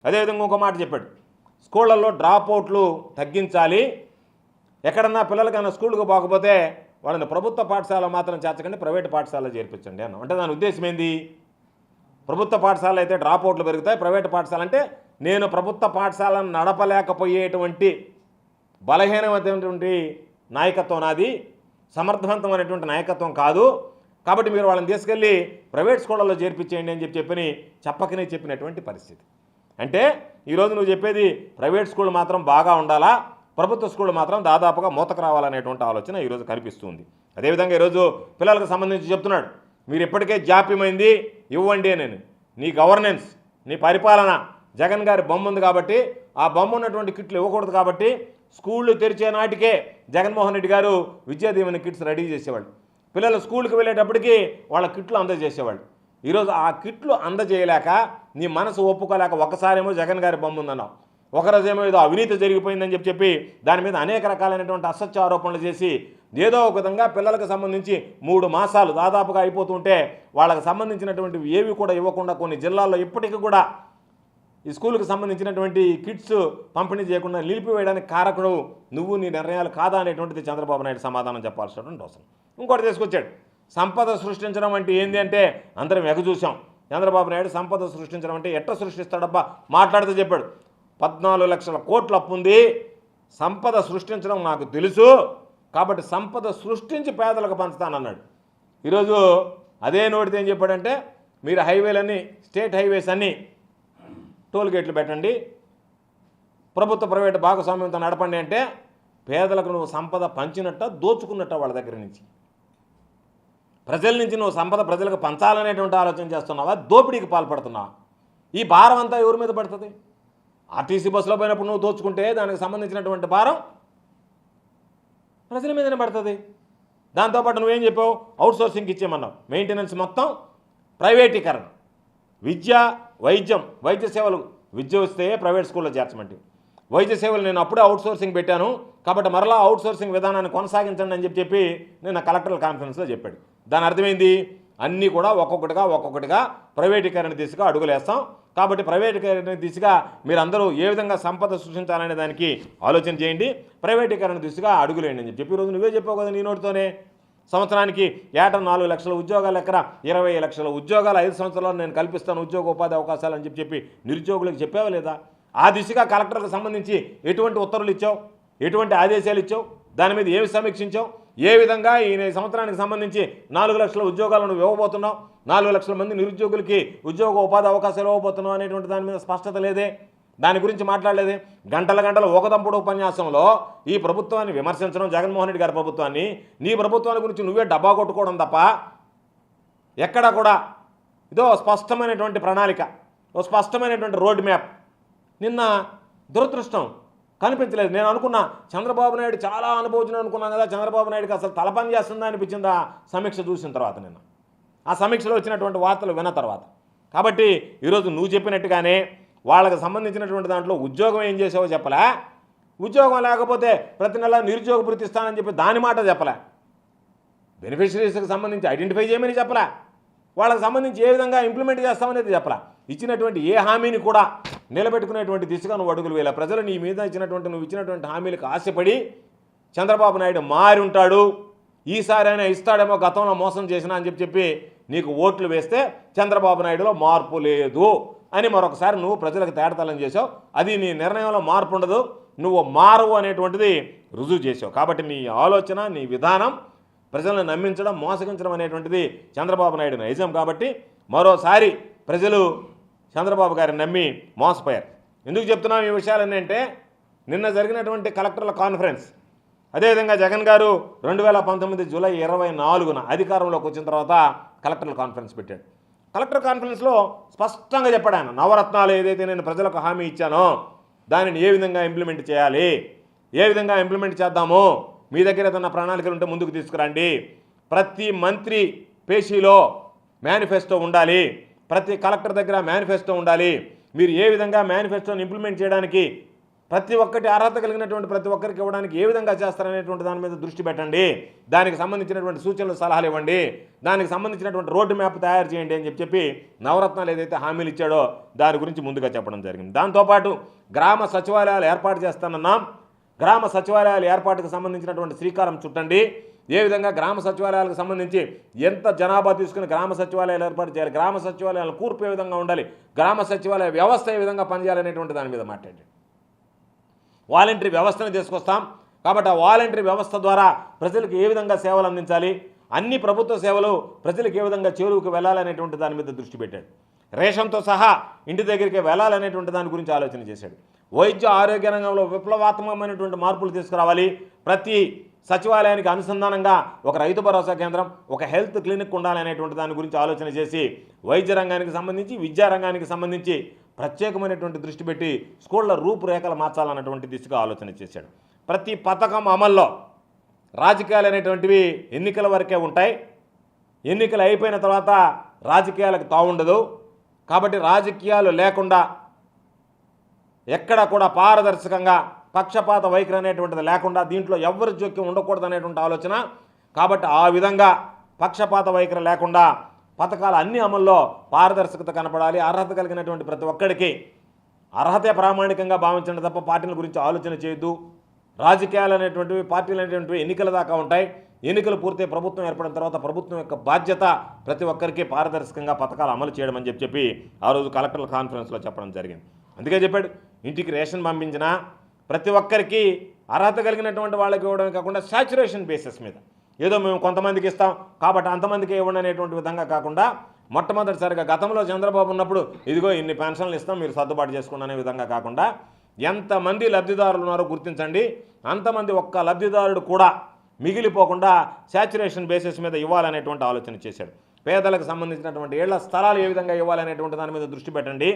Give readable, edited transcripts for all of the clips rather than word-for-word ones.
అదేవిధంగా ఇంకో మాట చెప్పాడు, స్కూళ్ళల్లో డ్రాప్ అవుట్లు తగ్గించాలి, ఎక్కడన్నా పిల్లలకైనా స్కూల్కి పోకపోతే వాళ్ళని ప్రభుత్వ పాఠశాల మాత్రం చేర్చకండి, ప్రైవేట్ పాఠశాలలో చేర్పించండి అన్న. అంటే దాని ఉద్దేశం ఏంది? ప్రభుత్వ పాఠశాల అయితే డ్రాప్ అవుట్లు పెరుగుతాయి, ప్రైవేట్ పాఠశాల అంటే నేను ప్రభుత్వ పాఠశాలను నడపలేకపోయేటువంటి బలహీనమైనటువంటి నాయకత్వం నాది, సమర్థవంతమైనటువంటి నాయకత్వం కాదు, కాబట్టి మీరు వాళ్ళని తీసుకెళ్ళి ప్రైవేట్ స్కూళ్ళల్లో చేర్పించేయండి అని చెప్పకనే చెప్పినటువంటి పరిస్థితి. అంటే ఈరోజు నువ్వు చెప్పేది ప్రైవేట్ స్కూల్ మాత్రం బాగా ఉండాలా, ప్రభుత్వ స్కూల్ మాత్రం దాదాపుగా మూతకు రావాలనేటువంటి ఆలోచన ఈరోజు కనిపిస్తుంది. అదేవిధంగా ఈరోజు పిల్లలకు సంబంధించి చెప్తున్నాడు, మీరు ఇప్పటికే జాప్యమైంది ఇవ్వండి అని. నీ గవర్నెన్స్, నీ పరిపాలన, జగన్ గారి బొమ్మ ఉంది కాబట్టి ఆ బొమ్మ ఉన్నటువంటి కిట్లు ఇవ్వకూడదు కాబట్టి స్కూళ్ళు తెరిచే నాటికే జగన్మోహన్ రెడ్డి గారు విద్యాదీవెన కిట్స్ రెడీ చేసేవాళ్ళు, పిల్లలు స్కూల్కి వెళ్ళేటప్పటికి వాళ్ళ కిట్లు అందజేసేవాళ్ళు. ఈరోజు ఆ కిట్లు అందజేయలేక నీ మనసు ఒప్పుకోలేక ఒకసారేమో జగన్ గారి బొమ్మ ఉందన్నావు, ఒకరోజేమో ఏదో అవినీతి జరిగిపోయిందని చెప్పి దాని మీద అనేక రకాలైనటువంటి అసత్య ఆరోపణలు చేసి ఏదో ఒక విధంగా పిల్లలకు సంబంధించి 3 మాసాలు దాదాపుగా అయిపోతుంటే వాళ్ళకి సంబంధించినటువంటివి ఏవి కూడా ఇవ్వకుండా కొన్ని జిల్లాల్లో ఇప్పటికీ కూడా ఈ స్కూల్కి సంబంధించినటువంటి కిట్స్ పంపిణీ చేయకుండా నిలిపివేయడానికి కారకుడు నువ్వు, నీ నిర్ణయాలు కాదా అనేటువంటిది చంద్రబాబు నాయుడు సమాధానం చెప్పాల్సినటువంటి అవసరం. ఇంకోటి తీసుకొచ్చాడు, సంపద సృష్టించడం అంటే ఏంది అంటే అందరం ఎగచూసాం. చంద్రబాబు నాయుడు సంపద సృష్టించడం అంటే ఎట్లా సృష్టిస్తాడబ్బా మాట్లాడుతూ చెప్పాడు, 14 లక్షల కోట్ల అప్పు ఉంది, సంపద సృష్టించడం నాకు తెలుసు, కాబట్టి సంపద సృష్టించి పేదలకు పంచుతానన్నాడు. ఈరోజు అదే నోటితో ఏం చెప్పాడంటే మీరు హైవేలన్నీ, స్టేట్ హైవేస్ అన్నీ టోల్ గేట్లు పెట్టండి, ప్రభుత్వ ప్రైవేటు భాగస్వామ్యంతో నడపండి అంటే పేదలకు నువ్వు సంపద పంచినట్ట దోచుకున్నట్ట వాళ్ళ దగ్గర నుంచి, ప్రజల నుంచి నువ్వు సంపద ప్రజలకు పంచాలనేటువంటి ఆలోచన చేస్తున్నావా, దోపిడీకి పాల్పడుతున్నావా? ఈ భారం అంతా ఎవరి మీద పడుతుంది? ఆర్టీసీ బస్సులో పోయినప్పుడు నువ్వు దోచుకుంటే దానికి సంబంధించినటువంటి భారం ప్రజల మీదనే పడుతుంది. దాంతోపాటు నువ్వేం చెప్పావు, అవుట్సోర్సింగ్కి ఇచ్చేయమన్నావు, మెయింటెనెన్స్ మొత్తం ప్రైవేటీకరణ, విద్య, వైద్యం, వైద్య సేవలు, విద్య వస్తే ప్రైవేట్ స్కూల్లో చేర్చమంటే, వైద్య సేవలు నేను అప్పుడే అవుట్సోర్సింగ్ పెట్టాను కాబట్టి మరలా అవుట్సోర్సింగ్ విధానాన్ని కొనసాగించండి అని చెప్పి నేను కలెక్టరల్ కాన్ఫరెన్స్లో చెప్పాడు. దాని అర్థమైంది, అన్నీ కూడా ఒక్కొక్కటిగా ప్రైవేటీకరణ దిశగా అడుగులేస్తాం, కాబట్టి ప్రైవేటీకరణ దిశగా మీరందరూ ఏ విధంగా సంపద సృష్టించాలనే దానికి ఆలోచన చేయండి, ప్రైవేటీకరణ దిశగా అడుగులేండి అని చెప్పి ఈరోజు నువ్వే చెప్పావు కదా నీ నోటితోనే. సంవత్సరానికి ఏటా 4 లక్షల ఉద్యోగాలు, ఎక్కడ 20 లక్షల ఉద్యోగాలు 5 సంవత్సరాల్లో నేను కల్పిస్తాను, ఉద్యోగ ఉపాధి అవకాశాలు అని చెప్పి నిరుద్యోగులకు చెప్పావా లేదా? ఆ దిశగా కలెక్టర్లకు సంబంధించి ఎటువంటి ఉత్తర్వులు ఇచ్చావు, ఎటువంటి ఆదేశాలు ఇచ్చావు, దాని మీద ఏమి సమీక్షించావు, ఏ విధంగా ఈ సంవత్సరానికి సంబంధించి 4 లక్షల ఉద్యోగాలను ఇవ్వబోతున్నావు, 4 లక్షల మంది నిరుద్యోగులకి ఉద్యోగ ఉపాధి అవకాశాలు ఇవ్వబోతున్నావు అనేటువంటి దాని మీద స్పష్టత లేదే, దాని గురించి మాట్లాడలేదే. గంటల ఒకదంపుడు ఉపన్యాసంలో ఈ ప్రభుత్వాన్ని విమర్శించడం, జగన్మోహన్ రెడ్డి గారి ప్రభుత్వాన్ని, నీ ప్రభుత్వాల గురించి నువ్వే డబ్బా కొట్టుకోవడం తప్ప ఎక్కడ కూడా ఇదో స్పష్టమైనటువంటి ప్రణాళిక, ఓ స్పష్టమైనటువంటి రోడ్ మ్యాప్ నిన్న దురదృష్టం కనిపించలేదు. నేను అనుకున్నా చంద్రబాబు నాయుడు చాలా అనుభవజ్ఞుడు అనుకున్నాను కదా, చంద్రబాబు నాయుడుకి అసలు తలపని చేస్తుందా అనిపించింది ఆ సమీక్ష చూసిన తర్వాత, నిన్న ఆ సమీక్షలో వచ్చినటువంటి వార్తలు విన్న తర్వాత. కాబట్టి ఈరోజు నువ్వు చెప్పినట్టుగానే వాళ్ళకి సంబంధించినటువంటి దాంట్లో ఉద్యోగం ఏం చేసావో చెప్పలే, ఉద్యోగం లేకపోతే ప్రతి నెల నిరుద్యోగ భృతి ఇస్తానని చెప్పి దాని మాట చెప్పలే, బెనిఫిషరీస్కి సంబంధించి ఐడెంటిఫై చేయమని చెప్పలే, వాళ్ళకి సంబంధించి ఏ విధంగా ఇంప్లిమెంట్ చేస్తామనేది చెప్పలే. ఇచ్చినటువంటి ఏ హామీని కూడా నిలబెట్టుకునేటువంటి దిశగా నువ్వు అడుగులు వేయాలి. ప్రజలు నీ మీద నువ్వు ఇచ్చినటువంటి హామీలకు ఆశపడి చంద్రబాబు నాయుడు మారి ఉంటాడు, ఈసారి అయినా ఇస్తాడేమో గతంలో మోసం చేసినా అని చెప్పి నీకు ఓట్లు వేస్తే చంద్రబాబు నాయుడులో మార్పు లేదు అని మరొకసారి నువ్వు ప్రజలకు తేడతలం చేసావు. అది నీ నిర్ణయంలో మార్పు ఉండదు, నువ్వు మారవు అనేటువంటిది రుజువు చేసావు. కాబట్టి నీ ఆలోచన, నీ విధానం ప్రజలను నమ్మించడం, మోసగించడం అనేటువంటిది చంద్రబాబు నాయుడు నైజం. కాబట్టి మరోసారి ప్రజలు చంద్రబాబు గారిని నమ్మి మోసపోయారు. ఎందుకు చెప్తున్నాం ఈ విషయాలన్నీ అంటే నిన్న జరిగినటువంటి కలెక్టర్ల కాన్ఫరెన్స్, అదేవిధంగా జగన్ గారు 2019 జూలై 24న అధికారంలోకి వచ్చిన తర్వాత కలెక్టర్ల కాన్ఫరెన్స్ పెట్టాడు. కలెక్టర్ కాన్ఫరెన్స్లో స్పష్టంగా చెప్పాడు ఆయన, నవరత్నాలు ఏదైతే నేను ప్రజలకు హామీ ఇచ్చానో దానిని ఏ విధంగా ఇంప్లిమెంట్ చేయాలి, ఏ విధంగా ఇంప్లిమెంట్ చేద్దాము, మీ దగ్గర ఏదైనా ప్రణాళికలు ఉంటే ముందుకు తీసుకురండి, ప్రతి మంత్రి పేషీలో మేనిఫెస్టో ఉండాలి, ప్రతి కలెక్టర్ దగ్గర మేనిఫెస్టో ఉండాలి, మీరు ఏ విధంగా మేనిఫెస్టోని ఇంప్లిమెంట్ చేయడానికి ప్రతి ఒక్కటి అర్హత కలిగినటువంటి ప్రతి ఒక్కరికి ఇవ్వడానికి ఏ విధంగా చేస్తారనేటువంటి దాని మీద దృష్టి పెట్టండి. దానికి సంబంధించినటువంటి సూచనలు సలహాలు ఇవ్వండి. దానికి సంబంధించినటువంటి రోడ్డు మ్యాప్ తయారు చేయండి అని చెప్పి నవరత్నాలు ఏదైతే హామీలు ఇచ్చాడో దాని గురించి ముందుగా చెప్పడం జరిగింది. దాంతోపాటు గ్రామ సచివాలయాలు ఏర్పాటు చేస్తానన్నాం. గ్రామ సచివాలయాల ఏర్పాటుకు సంబంధించినటువంటి శ్రీకారం చుట్టండి. ఏ విధంగా గ్రామ సచివాలయాలకు సంబంధించి ఎంత జనాభా తీసుకుని గ్రామ సచివాలయాలు ఏర్పాటు చేయాలి, గ్రామ సచివాలయాల కూర్పు ఏ విధంగా ఉండాలి, గ్రామ సచివాలయ వ్యవస్థ ఏ విధంగా పనిచేయాలనేటువంటి దాని మీద మాట్లాడండి. వాలంటరీ వ్యవస్థను తీసుకొస్తాం కాబట్టి ఆ వాలంటరీ వ్యవస్థ ద్వారా ప్రజలకు ఏ విధంగా సేవలు అందించాలి, అన్ని ప్రభుత్వ సేవలు ప్రజలకు ఏ విధంగా చేరువుకు వెళ్ళాలనేటువంటి దాని మీద దృష్టి పెట్టాడు. రేషన్తో సహా ఇంటి దగ్గరికి వెళ్ళాలనేటువంటి దాని గురించి ఆలోచన చేశాడు. వైద్య ఆరోగ్య రంగంలో విప్లవాత్మకమైనటువంటి మార్పులు తీసుకురావాలి. ప్రతి సచివాలయానికి అనుసంధానంగా ఒక రైతు భరోసా కేంద్రం, ఒక హెల్త్ క్లినిక్ ఉండాలనేటువంటి దాని గురించి ఆలోచన చేసి వైద్య రంగానికి సంబంధించి, విద్యా రంగానికి సంబంధించి ప్రత్యేకమైనటువంటి దృష్టి పెట్టి స్కూళ్ల రూపురేఖలు మార్చాలన్నటువంటి దిశగా ఆలోచన చేశాడు. ప్రతి పథకం అమల్లో రాజకీయాలు అనేటువంటివి ఎన్నికల వరకే ఉంటాయి. ఎన్నికలు అయిపోయిన తర్వాత రాజకీయాలకు తావుండదు. కాబట్టి రాజకీయాలు లేకుండా ఎక్కడ కూడా పారదర్శకంగా పక్షపాత వైఖరి అనేటువంటిది లేకుండా దీంట్లో ఎవరి జోక్యం ఉండకూడదు అనేటువంటి ఆలోచన. కాబట్టి ఆ విధంగా పక్షపాత వైఖరి లేకుండా పథకాలు అన్ని అమల్లో పారదర్శకత కనపడాలి. అర్హత కలిగినటువంటి ప్రతి ఒక్కడికి అర్హతే ప్రామాణికంగా భావించండి తప్ప పార్టీల గురించి ఆలోచన చేయొద్దు. రాజకీయాలు అనేటువంటివి, పార్టీలు అనేటువంటివి ఎన్నికల దాకా ఉంటాయి. ఎన్నికలు పూర్తి ప్రభుత్వం ఏర్పడిన తర్వాత ప్రభుత్వం యొక్క బాధ్యత ప్రతి ఒక్కరికి పారదర్శకంగా పథకాలు అమలు చేయడం అని చెప్పి ఆ రోజు కలెక్టర్ల కాన్ఫరెన్స్లో చెప్పడం జరిగింది. అందుకే చెప్పాడు, ఇంటికి రేషన్ పంపించిన ప్రతి ఒక్కరికి అర్హత కలిగినటువంటి వాళ్ళకి ఇవ్వడమే కాకుండా సాచురేషన్ బేసిస్ మీద ఏదో మేము కొంతమందికి ఇస్తాం కాబట్టి అంతమందికి ఇవ్వండి అనేటువంటి విధంగా కాకుండా మొట్టమొదటిసారిగా గతంలో చంద్రబాబు ఉన్నప్పుడు ఇదిగో ఇన్ని పెన్షన్లు ఇస్తాం మీరు సర్దుబాటు చేసుకోండి అనే విధంగా కాకుండా ఎంతమంది లబ్ధిదారులు ఉన్నారో గుర్తించండి, అంతమంది ఒక్క లబ్ధిదారుడు కూడా మిగిలిపోకుండా సాచురేషన్ బేసిస్ మీద ఇవ్వాలనేటువంటి ఆలోచన చేశాడు. పేదలకు సంబంధించినటువంటి ఇళ్ల స్థలాలు ఏ విధంగా ఇవ్వాలనేటువంటి దాని మీద దృష్టి పెట్టండి.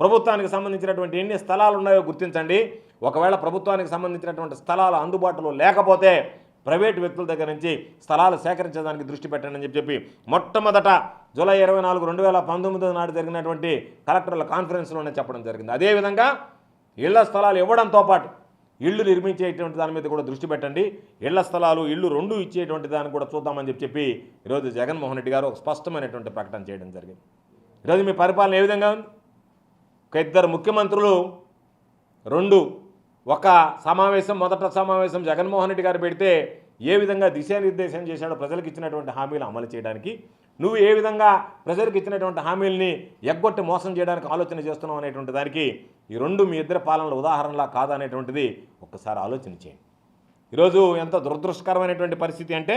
ప్రభుత్వానికి సంబంధించినటువంటి ఎన్ని స్థలాలు ఉన్నాయో గుర్తించండి. ఒకవేళ ప్రభుత్వానికి సంబంధించినటువంటి స్థలాలు అందుబాటులో లేకపోతే ప్రైవేటు వ్యక్తుల దగ్గర నుంచి స్థలాలు సేకరించడానికి దృష్టి పెట్టండి అని చెప్పి మొట్టమొదట జూలై 24, 2019 నాడు జరిగినటువంటి కలెక్టర్ల కాన్ఫరెన్స్లోనే చెప్పడం జరిగింది. అదేవిధంగా ఇళ్ల స్థలాలు ఇవ్వడంతో పాటు ఇళ్ళు నిర్మించేటువంటి దాని మీద కూడా దృష్టి పెట్టండి. ఇళ్ల స్థలాలు, ఇళ్ళు రెండు ఇచ్చేటువంటి దాన్ని కూడా చూద్దామని చెప్పి ఈరోజు జగన్మోహన్ రెడ్డి గారు ఒక స్పష్టమైనటువంటి ప్రకటన చేయడం జరిగింది. ఈరోజు మీ పరిపాలన ఏ విధంగా ఉంది? ఒక ఇద్దరు ముఖ్యమంత్రులు ఒక సమావేశం, మొదట సమావేశం జగన్మోహన్ రెడ్డి గారు పెడితే ఏ విధంగా దిశానిర్దేశం చేశాడో ప్రజలకు ఇచ్చినటువంటి హామీలు అమలు చేయడానికి, నువ్వు ఏ విధంగా ప్రజలకు ఇచ్చినటువంటి హామీలని ఎగ్గొట్టి మోసం చేయడానికి ఆలోచన చేస్తున్నావు అనేటువంటి దానికి ఈ రెండు మీ ఇద్దరి పాలనల ఉదాహరణలా కాదనేటువంటిది ఒక్కసారి ఆలోచన చేయండి. ఈరోజు ఎంత దురదృష్టకరమైనటువంటి పరిస్థితి అంటే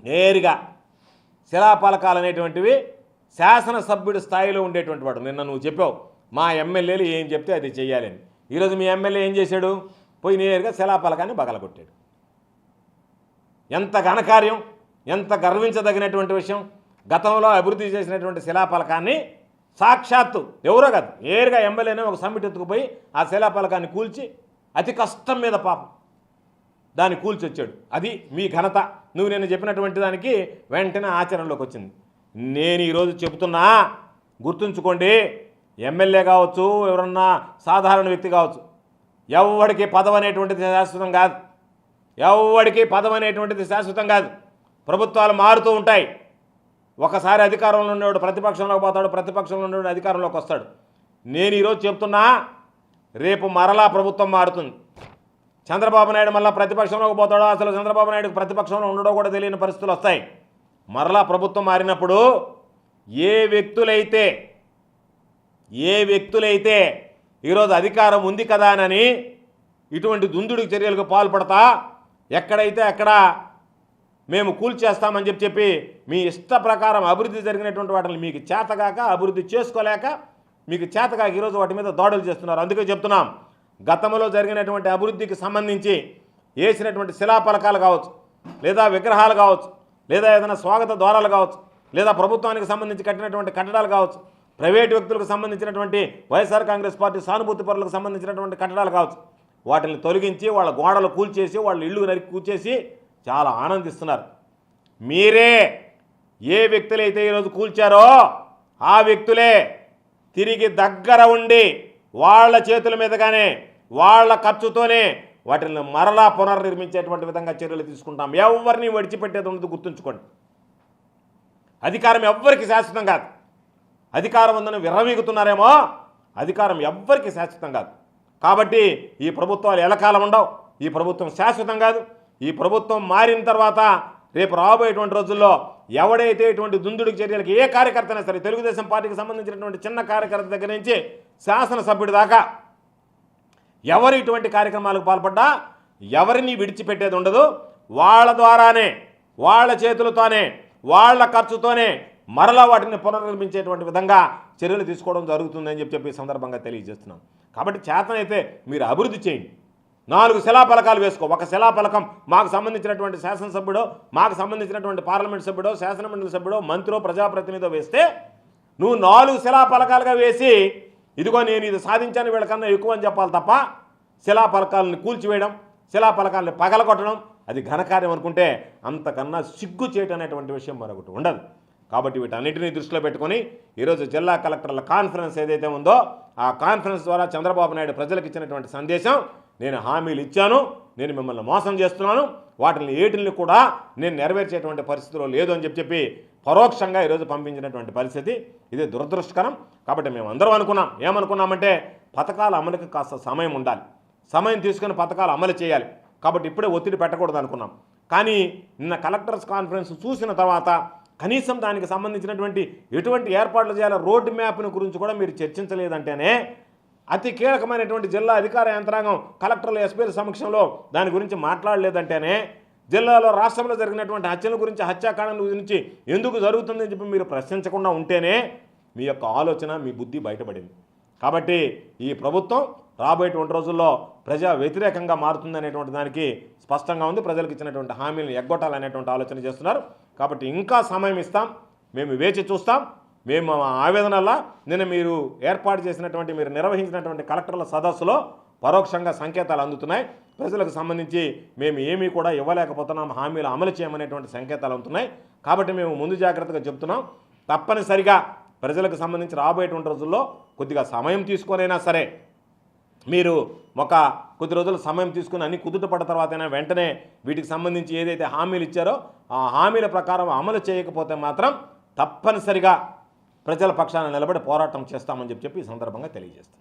నేరుగా శిలాపలకాలు అనేటువంటివి శాసనసభ్యుడి స్థాయిలో ఉండేటువంటి వాడు. నిన్న నువ్వు చెప్పావు మా ఎమ్మెల్యేలు ఏం చెప్తే అది చెయ్యాలని. ఈరోజు మీ ఎమ్మెల్యే ఏం చేశాడు? పోయి నేరుగా శిలాపలకాన్ని బగలగొట్టాడు. ఎంత ఘనకార్యం, ఎంత గర్వించదగినటువంటి విషయం. గతంలో అభివృద్ధి చేసినటువంటి శిలాపలకాన్ని సాక్షాత్తు ఎవరో కాదు, నేరుగా ఎమ్మెల్యేనే ఒక సమ్మిట్ ఎత్తుకుపోయి ఆ శిలాపలకాన్ని కూల్చి అతి కష్టం మీద పాపం దాన్ని కూల్చి వచ్చాడు. అది మీ ఘనత. నువ్వు నేను చెప్పినటువంటి దానికి వెంటనే ఆచరణలోకి వచ్చింది. నేను ఈరోజు చెబుతున్నా, గుర్తుంచుకోండి, ఎమ్మెల్యే కావచ్చు, ఎవరన్నా సాధారణ వ్యక్తి కావచ్చు, ఎవడికి పదవి అనేటువంటిది శాశ్వతం కాదు. ఎవడికి పదవి అనేటువంటిది శాశ్వతం కాదు. ప్రభుత్వాలు మారుతూ ఉంటాయి. ఒకసారి అధికారంలో ఉండేవాడు ప్రతిపక్షంలోకి పోతాడు, ప్రతిపక్షంలో ఉండేవాడు అధికారంలోకి వస్తాడు. నేను ఈరోజు చెప్తున్నా, రేపు మరలా ప్రభుత్వం మారుతుంది. చంద్రబాబు నాయుడు మళ్ళీ ప్రతిపక్షంలోకి పోతాడో, అసలు చంద్రబాబు నాయుడు ప్రతిపక్షంలో ఉండడో కూడా తెలియని పరిస్థితులు వస్తాయి. మరలా ప్రభుత్వం మారినప్పుడు ఏ వ్యక్తులైతే ఈరోజు అధికారం ఉంది కదా అని ఇటువంటి దుందుడికి చర్యలకు పాల్పడతా ఎక్కడైతే అక్కడ మేము కూల్చేస్తామని చెప్పి మీ ఇష్ట ప్రకారం అభివృద్ధి జరిగినటువంటి వాటిని మీకు చేతగాక, అభివృద్ధి చేసుకోలేక, మీకు చేతగాక ఈరోజు వాటి మీద దాడులు చేస్తున్నారు. అందుకే చెప్తున్నాం, గతంలో జరిగినటువంటి అభివృద్ధికి సంబంధించి వేసినటువంటి శిలాపలకాలు కావచ్చు, లేదా విగ్రహాలు కావచ్చు, లేదా ఏదైనా స్వాగత ద్వారాలు కావచ్చు, లేదా ప్రభుత్వానికి సంబంధించి కట్టినటువంటి కట్టడాలు కావచ్చు, ప్రైవేటు వ్యక్తులకు సంబంధించినటువంటి వైఎస్ఆర్ కాంగ్రెస్ పార్టీ సానుభూతి పరులకు సంబంధించినటువంటి కట్టడాలు కావచ్చు, వాటిని తొలగించి వాళ్ళ గోడలు కూల్చేసి వాళ్ళ ఇళ్ళు నరికి కూల్చేసి చాలా ఆనందిస్తున్నారు. మీరే ఏ వ్యక్తులైతే ఈరోజు కూల్చారో ఆ వ్యక్తులే తిరిగి దగ్గర ఉండి వాళ్ళ చేతుల మీదుగానే వాళ్ళ ఖర్చుతోనే వాటిని మరలా పునర్నిర్మించేటువంటి విధంగా చర్యలు తీసుకుంటాం. ఎవరిని విడిచిపెట్టేది ఉండదు, గుర్తుంచుకోండి. అధికారం ఎవ్వరికి శాశ్వతం కాదు. అధికారం ఉందని విర్రవీగుతున్నారేమో, అధికారం ఎవ్వరికి శాశ్వతం కాదు. కాబట్టి ఈ ప్రభుత్వాలు ఎలకాలం ఉండవు. ఈ ప్రభుత్వం శాశ్వతం కాదు. ఈ ప్రభుత్వం మారిన తర్వాత రేపు రాబోయేటువంటి రోజుల్లో ఎవడైతే ఇటువంటి దుందుడికి చర్యలకు ఏ కార్యకర్త అయినా సరే, తెలుగుదేశం పార్టీకి సంబంధించినటువంటి చిన్న కార్యకర్త దగ్గర నుంచి శాసనసభ్యుడి దాకా ఎవరు ఇటువంటి కార్యక్రమాలకు పాల్పడ్డా ఎవరిని విడిచిపెట్టేది ఉండదు. వాళ్ళ ద్వారానే, వాళ్ళ చేతులతోనే, వాళ్ళ ఖర్చుతోనే మరలా వాటిని పునర్నిర్మించేటువంటి విధంగా చర్యలు తీసుకోవడం జరుగుతుందని చెప్పి ఈ సందర్భంగా తెలియజేస్తున్నాం. కాబట్టి చేతనైతే మీరు అభివృద్ధి చేయండి. 4 శిలాఫలకాలు వేసుకో. ఒక శిలాఫలకం మాకు సంబంధించినటువంటి శాసనసభ్యుడో, మాకు సంబంధించినటువంటి పార్లమెంట్ సభ్యుడో, శాసనమండలి సభ్యుడో, మంత్రో, ప్రజాప్రతినిధో వేస్తే నువ్వు 4 శిలాఫలకాలుగా వేసి ఇదిగో నేను ఇది సాధించాను వీళ్ళకన్నా ఎక్కువ అని చెప్పాలి తప్ప శిలాఫలకాలను కూల్చివేయడం, శిలాఫలకాలను పగలగొట్టడం అది ఘనకార్యం అనుకుంటే అంతకన్నా సిగ్గు చేయటం అనేటువంటి విషయం మరొకటి ఉండదు. కాబట్టి వీటన్నిటినీ దృష్టిలో పెట్టుకొని ఈరోజు జిల్లా కలెక్టర్ల కాన్ఫరెన్స్ ఏదైతే ఉందో ఆ కాన్ఫరెన్స్ ద్వారా చంద్రబాబు నాయుడు ప్రజలకు ఇచ్చినటువంటి సందేశం, నేను హామీలు ఇచ్చాను, నేను మిమ్మల్ని మోసం చేస్తున్నాను, వాటిని ఏటిని కూడా నేను నెరవేర్చేటువంటి పరిస్థితిలో లేదు అని చెప్పి పరోక్షంగా ఈరోజు పంపించినటువంటి పరిస్థితి. ఇది దురదృష్టకరం. కాబట్టి మేము అందరం ఏమనుకున్నామంటే పథకాల అమలుకి కాస్త సమయం ఉండాలి, సమయం తీసుకుని పథకాలు అమలు చేయాలి. కాబట్టి ఇప్పుడే ఒత్తిడి పెట్టకూడదు అనుకున్నాం. కానీ నిన్న కలెక్టర్స్ కాన్ఫరెన్స్ చూసిన తర్వాత కనీసం దానికి సంబంధించినటువంటి ఎటువంటి ఏర్పాట్లు చేయాలో రోడ్ మ్యాప్ను గురించి కూడా మీరు చర్చించలేదంటేనే, అతి కీలకమైనటువంటి జిల్లా అధికార యంత్రాంగం కలెక్టర్లు, ఎస్పీల సమక్షంలో దాని గురించి మాట్లాడలేదంటేనే, జిల్లాలో రాష్ట్రంలో జరిగినటువంటి హత్యల గురించి, హత్యాకాండల గురించి ఎందుకు జరుగుతుందని చెప్పి మీరు ప్రశ్నించకుండా ఉంటేనే మీ యొక్క ఆలోచన, మీ బుద్ధి బయటపడింది. కాబట్టి ఈ ప్రభుత్వం రాబోయేటువంటి రోజుల్లో ప్రజా వ్యతిరేకంగా మారుతుందనేటువంటి దానికి స్పష్టంగా ఉంది. ప్రజలకు ఇచ్చినటువంటి హామీలను ఎగ్గొట్టాలనేటువంటి ఆలోచన చేస్తున్నారు. కాబట్టి ఇంకా సమయం ఇస్తాం, మేము వేచి చూస్తాం. మేము ఆవేదనలా నిన్న మీరు ఏర్పాటు చేసినటువంటి, మీరు నిర్వహించినటువంటి కలెక్టర్ల సదస్సులో పరోక్షంగా సంకేతాలు అందుతున్నాయి. ప్రజలకు సంబంధించి మేము ఏమీ కూడా ఇవ్వలేకపోతున్నాం, హామీలు అమలు చేయమనేటువంటి సంకేతాలు అందుతున్నాయి. కాబట్టి మేము ముందు జాగ్రత్తగా చెప్తున్నాం, తప్పనిసరిగా ప్రజలకు సంబంధించి రాబోయేటువంటి రోజుల్లో కొద్దిగా సమయం తీసుకొనైనా సరే మీరు కొద్ది రోజులు సమయం తీసుకుని అన్ని కుదుట పడ్డ తర్వాతైనా వెంటనే వీటికి సంబంధించి ఏదైతే హామీలు ఇచ్చారో ఆ హామీల ప్రకారం అమలు చేయకపోతే మాత్రం తప్పనిసరిగా ప్రజల పక్షాన నిలబడి పోరాటం చేస్తామని చెప్పి ఈ సందర్భంగా తెలియజేస్తాం.